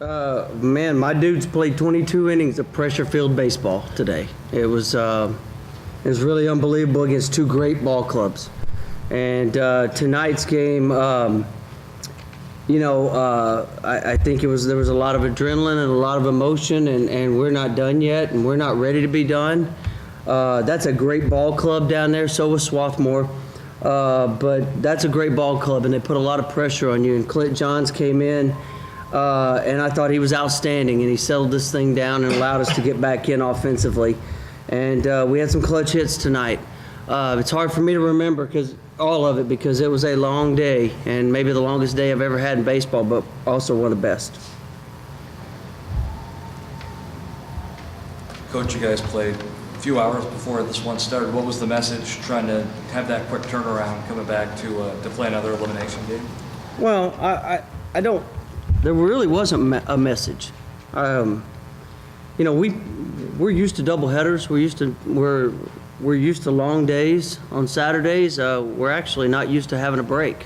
Man, my dudes played 22 innings of pressure-filled baseball today. It was really unbelievable against two great ball clubs. And tonight's game, I think there was a lot of adrenaline and a lot of emotion, and we're not done yet, and we're not ready to be done. That's a great ball club down there. So was Swarthmore. But that's a great ball club, and they put a lot of pressure on you. And Clint Johns came in, and I thought he was outstanding, and he settled this thing down and allowed us to get back in offensively. And we had some clutch hits tonight. It's hard for me to remember all of it because it was a long day, and maybe the longest day I've ever had in baseball, but also one of the best. Coach, you guys played a few hours before this one started. What was the message trying to have that quick turnaround coming back to play another elimination game? Well, there really wasn't a message. We're used to doubleheaders. We're used to long days on Saturdays. We're actually not used to having a break.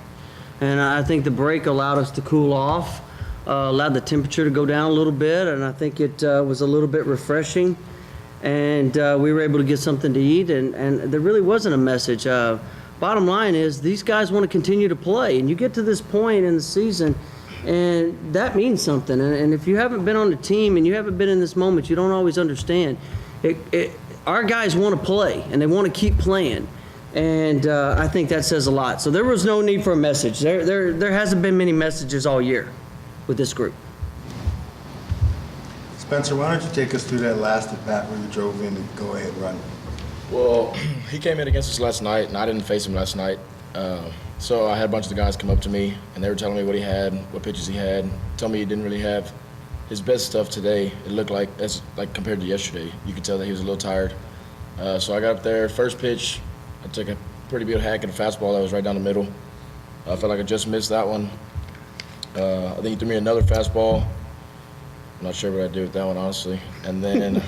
And I think the break allowed us to cool off, allowed the temperature to go down a little bit, and I think it was a little bit refreshing. And we were able to get something to eat, and there really wasn't a message. Bottom line is these guys want to continue to play, and you get to this point in the season, and that means something. And if you haven't been on the team and you haven't been in this moment, you don't always understand. Our guys want to play, and they want to keep playing, and I think that says a lot. So there was no need for a message. There hasn't been many messages all year with this group. Spencer, why don't you take us through that last at-bat where you drove in and go-ahead run? Well, he came in against us last night, and I didn't face him last night. So I had a bunch of the guys come up to me, and they were telling me what he had, what pitches he had, telling me he didn't really have his best stuff today. It looked like, compared to yesterday, you could tell that he was a little tired. So I got up there, first pitch, I took a pretty good hack at a fastball that was right down the middle. I felt like I just missed that one. I think he threw me another fastball. I'm not sure what I'd do with that one, honestly. And then,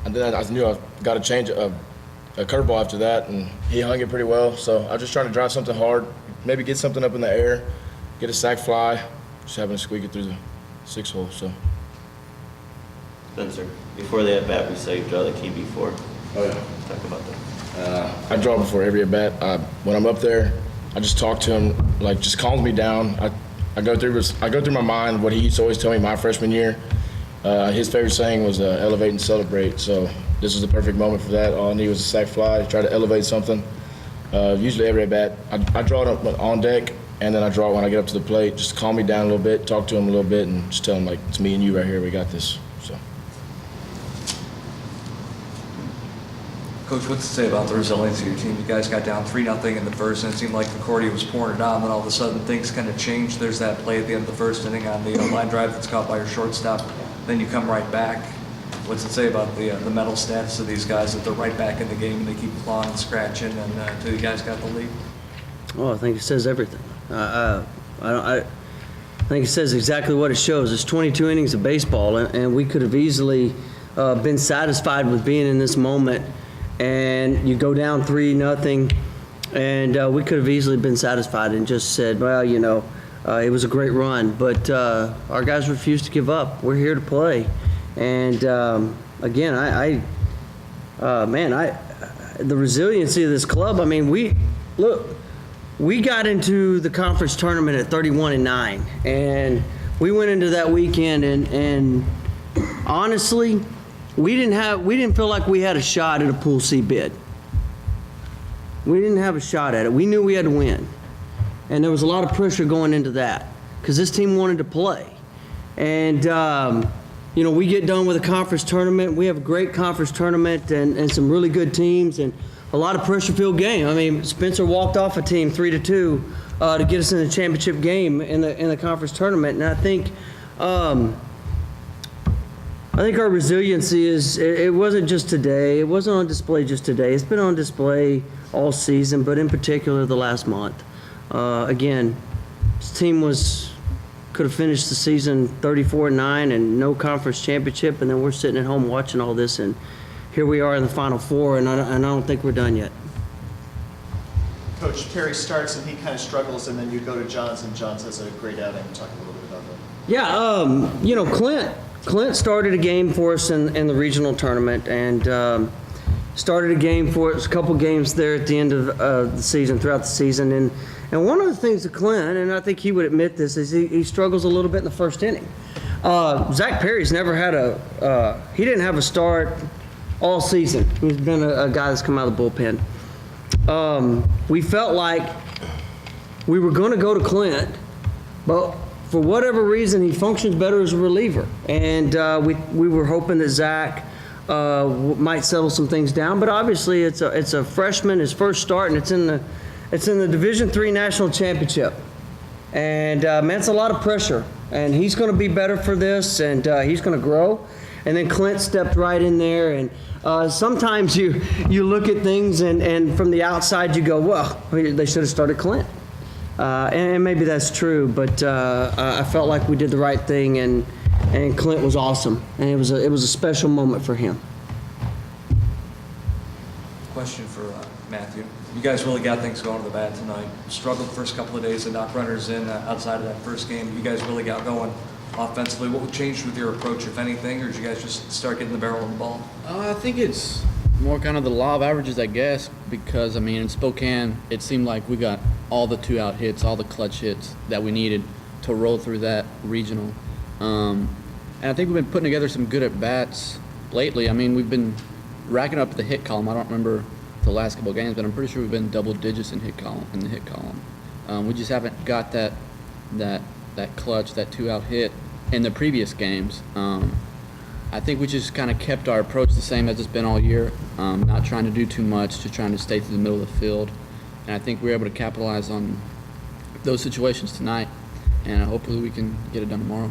I knew I got a curveball after that, and he hung it pretty well. So I was just trying to drive something hard, maybe get something up in the air, get a sac fly, just having to squeak it through the 6-hole. So. Spencer, before the at bat, we saw you draw the key before. Oh yeah. Talk about that. I draw before every at bat. When I'm up there, I just talk to him, like just calms me down. I go through my mind what he used to always tell me my freshman year. His favorite saying was elevate and celebrate. So this was the perfect moment for that. All I need was a sac fly, try to elevate something. Usually every at bat, I draw it on deck, and then I draw it when I get up to the plate. Just calm me down a little bit, talk to him a little bit, and just tell him like it's me and you right here. We got this. So. Coach, what's to say about the resilience of your team? You guys got down 3-0 in the first, and it seemed like Concordia was pouring it on. Then all of a sudden, things kind of changed. There's that play at the end of the first inning on the line drive that's caught by your shortstop. Then you come right back. What's it say about the mental status of these guys that they're right back in the game and they keep clawing and scratching until you guys got the lead? Well, I think it says everything. I think it says exactly what it shows. It's 22 innings of baseball, and we could have easily been satisfied with being in this moment. And you go down 3-0, and we could have easily been satisfied and just said, well, it was a great run. But our guys refused to give up. We're here to play. And again, the resiliency of this club. I mean, we got into the conference tournament at 31-9, and we went into that weekend, and honestly, we didn't feel like we had a shot at a Pool C bid. We didn't have a shot at it. We knew we had to win. And there was a lot of pressure going into that because this team wanted to play. And, we get done with a conference tournament. We have a great conference tournament and some really good teams and a lot of pressure-filled game. I mean, Spencer walked off a team 3-2 to get us in the championship game in the conference tournament. And I think our resiliency it wasn't just today. It wasn't on display just today. It's been on display all season, but in particular the last month. Again, this team could have finished the season 34-9 and no conference championship, and then we're sitting at home watching all this, and here we are in the Final Four, and I don't think we're done yet. Coach Terry starts and he kind of struggles, and then you go to Johns, and Johns has a great outing. Talk a little bit about that. Yeah, you know, Clint started a game for us in the regional tournament, and started a game for us, a couple games there at the end of the season, throughout the season. And one of the things that Clint, and I think he would admit this, is he struggles a little bit in the first inning. Zach Perry's never had he didn't have a start all season. He's been a guy that's come out of the bullpen. We felt like we were going to go to Clint, but for whatever reason, he functions better as a reliever. And we were hoping that Zach might settle some things down. But obviously, it's a freshman, his first start, and it's in the Division III National Championship. And man, it's a lot of pressure. And he's going to be better for this, and he's going to grow. And then Clint stepped right in there, and sometimes you look at things and from the outside you go, well, they should have started Clint. And maybe that's true, but I felt like we did the right thing, and Clint was awesome, and it was a special moment for him. Question for Matthew. You guys really got things going to the bat tonight. Struggled the first couple of days and knocked runners in outside of that first game. You guys really got going offensively. What changed with your approach, if anything, or did you guys just start getting the barrel of the ball? I think it's more kind of the law of averages, I guess, because, I mean, in Spokane, it seemed like we got all the two-out hits, all the clutch hits that we needed to roll through that regional. And I think we've been putting together some good at-bats lately. I mean, we've been racking up the hit column. I don't remember the last couple of games, but I'm pretty sure we've been double digits in the hit column. We just haven't got that clutch, that two-out hit in the previous games. I think we just kind of kept our approach the same as it's been all year, not trying to do too much, just trying to stay through the middle of the field. And I think we were able to capitalize on those situations tonight, and hopefully we can get it done tomorrow.